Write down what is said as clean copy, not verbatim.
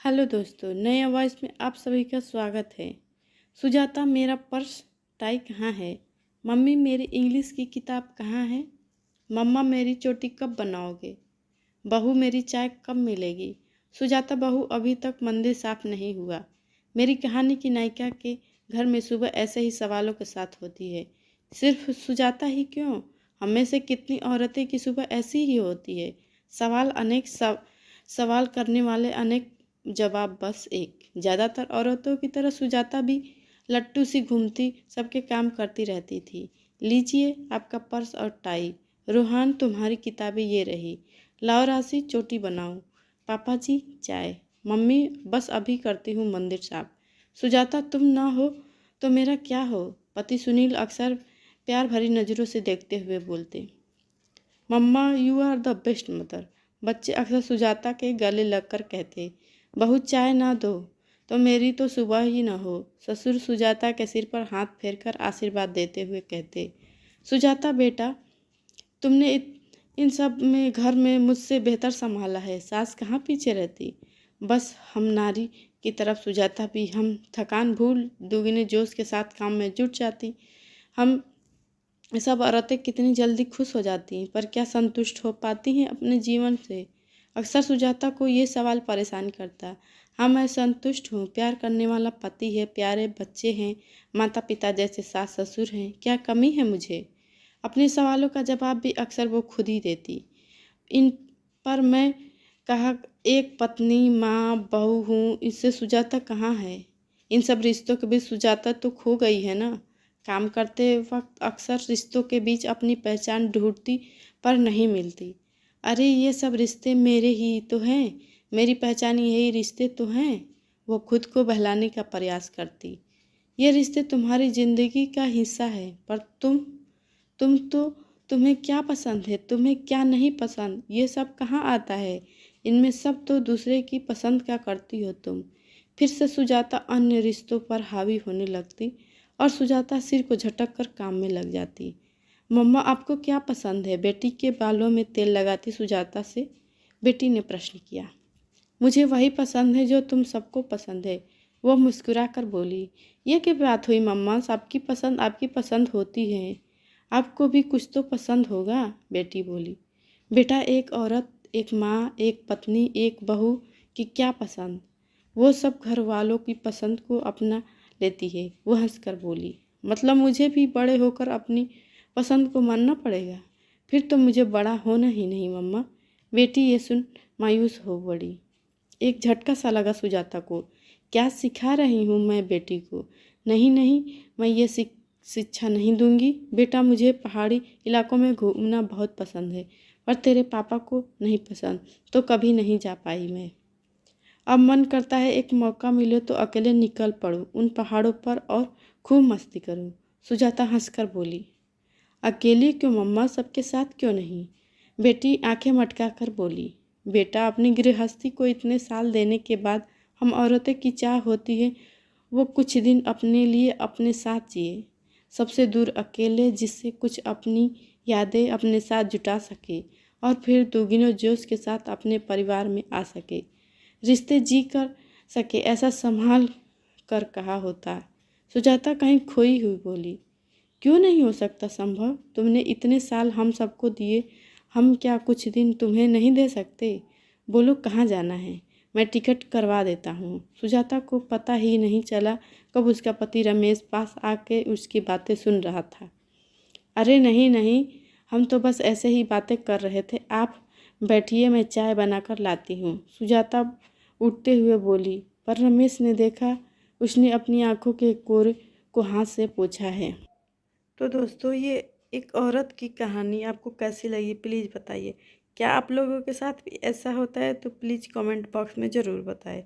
Hello दोस्तों, नए voice में आप सभी का स्वागत है। सुजाता, मेरा पर्स टाई कहाँ है? मम्मी, मेरी इंग्लिश की किताब कहाँ है? मम्मा, मेरी चोटी कब बनाओगे? बहू, मेरी चाय कब मिलेगी? सुजाता बहू, अभी तक मंदिर साफ नहीं हुआ। मेरी कहानी की नायिका के घर में सुबह ऐसे ही सवालों के साथ होती है। सिर्फ सुजाता ही क्यों, हम में से कितनी औरतें की सुबह ऐसी ही होती है। सवाल अनेक, सवाल करने वाले अनेक, जवाब बस एक। ज़्यादातर औरतों की तरह सुजाता भी लट्टू सी घूमती, सबके काम करती रहती थी। लीजिए आपका पर्स और टाई। रूहान, तुम्हारी किताबें ये रही। लाओ राशि, चोटी बनाऊं। पापा जी, चाय। मम्मी, बस अभी करती हूँ मंदिर साफ। सुजाता, तुम ना हो तो मेरा क्या हो? पति सुनील अक्सर प्यार भरी नज़रों से देखते हुए बोलते। Mama, you are the best mother. बच्चे अक्सर सुजाता के गले लगकर कहते। बहू, चाय ना दो तो मेरी तो सुबह ही ना हो। ससुर सुजाता के सिर पर हाथ फेरकर आशीर्वाद देते हुए कहते। सुजाता बेटा, तुमने इन सब में घर में मुझसे बेहतर संभाला है। सास कहाँ पीछे रहती। बस हम नारी की तरफ सुजाता भी हम थकान भूल दुगने जोश के साथ काम में जुट जाती। हम सब औरतें कितनी जल्दी खुश हो जाती हैं, पर क्या संतुष्ट हो पाती हैं अपने जीवन से? अक्सर सुजाता को ये सवाल परेशान करता। हाँ, मैं संतुष्ट हूँ। प्यार करने वाला पति है, प्यारे बच्चे हैं, माता पिता जैसे सास ससुर हैं। क्या कमी है मुझे? अपने सवालों का जवाब भी अक्सर वो खुद ही देती। इन पर मैं कहा, एक पत्नी, माँ, बहू हूँ, इससे सुजाता कहाँ है? इन सब रिश्तों के बीच सुजाता तो खो गई है ना। काम करते वक्त अक्सर रिश्तों के बीच अपनी पहचान ढूंढती, पर नहीं मिलती। अरे, ये सब रिश्ते मेरे ही तो हैं, मेरी पहचान यही रिश्ते तो हैं। वो खुद को बहलाने का प्रयास करती। ये रिश्ते तुम्हारी जिंदगी का हिस्सा है, पर तुम तो, तुम्हें क्या पसंद है, तुम्हें क्या नहीं पसंद, ये सब कहाँ आता है? इनमें सब तो दूसरे की पसंद का करती हो तुम। फिर से सुजाता अन्य रिश्तों पर हावी होने लगती और सुजाता सिर को झटक कर काम में लग जाती। मम्मा, आपको क्या पसंद है? बेटी के बालों में तेल लगाती सुजाता से बेटी ने प्रश्न किया। मुझे वही पसंद है जो तुम सबको पसंद है, वो मुस्कुरा कर बोली। यह क्या बात हुई मम्मा, सबकी पसंद आपकी पसंद होती है, आपको भी कुछ तो पसंद होगा, बेटी बोली। बेटा, एक औरत, एक माँ, एक पत्नी, एक बहू की क्या पसंद? वो सब घर वालों की पसंद को अपना लेती है। वो हंसकर बोली। मतलब मुझे भी बड़े होकर अपनी पसंद को मानना पड़ेगा? फिर तो मुझे बड़ा होना ही नहीं मम्मा। बेटी ये सुन मायूस हो पड़ी। एक झटका सा लगा सुजाता को। क्या सिखा रही हूँ मैं बेटी को? नहीं नहीं, मैं ये शिक्षा नहीं दूंगी। बेटा, मुझे पहाड़ी इलाकों में घूमना बहुत पसंद है, पर तेरे पापा को नहीं पसंद, तो कभी नहीं जा पाई मैं। अब मन करता है एक मौका मिले तो अकेले निकल पड़ूं उन पहाड़ों पर और खूब मस्ती करूं। सुजाता हंसकर बोली। अकेली क्यों मम्मा, सबके साथ क्यों नहीं? बेटी आंखें मटका कर बोली। बेटा, अपनी गृहस्थी को इतने साल देने के बाद हम औरतें की चाह होती है वो कुछ दिन अपने लिए अपने साथ जिए, सबसे दूर अकेले, जिससे कुछ अपनी यादें अपने साथ जुटा सके और फिर दुगने जोश के साथ अपने परिवार में आ सके, रिश्ते जी कर सके, ऐसा संभाल कर कहा होता। सुजाता कहीं खोई हुई बोली। क्यों नहीं हो सकता संभव? तुमने इतने साल हम सबको दिए, हम क्या कुछ दिन तुम्हें नहीं दे सकते? बोलो कहाँ जाना है, मैं टिकट करवा देता हूँ। सुजाता को पता ही नहीं चला कब उसका पति रमेश पास आके उसकी बातें सुन रहा था। अरे नहीं नहीं, हम तो बस ऐसे ही बातें कर रहे थे, आप बैठिए, मैं चाय बनाकर लाती हूँ, सुजाता उठते हुए बोली। पर रमेश ने देखा उसने अपनी आंखों के कोरे को हाथ से पोंछा है। तो दोस्तों, ये एक औरत की कहानी आपको कैसी लगी प्लीज़ बताइए। क्या आप लोगों के साथ भी ऐसा होता है? तो प्लीज़ कमेंट बॉक्स में ज़रूर बताएं।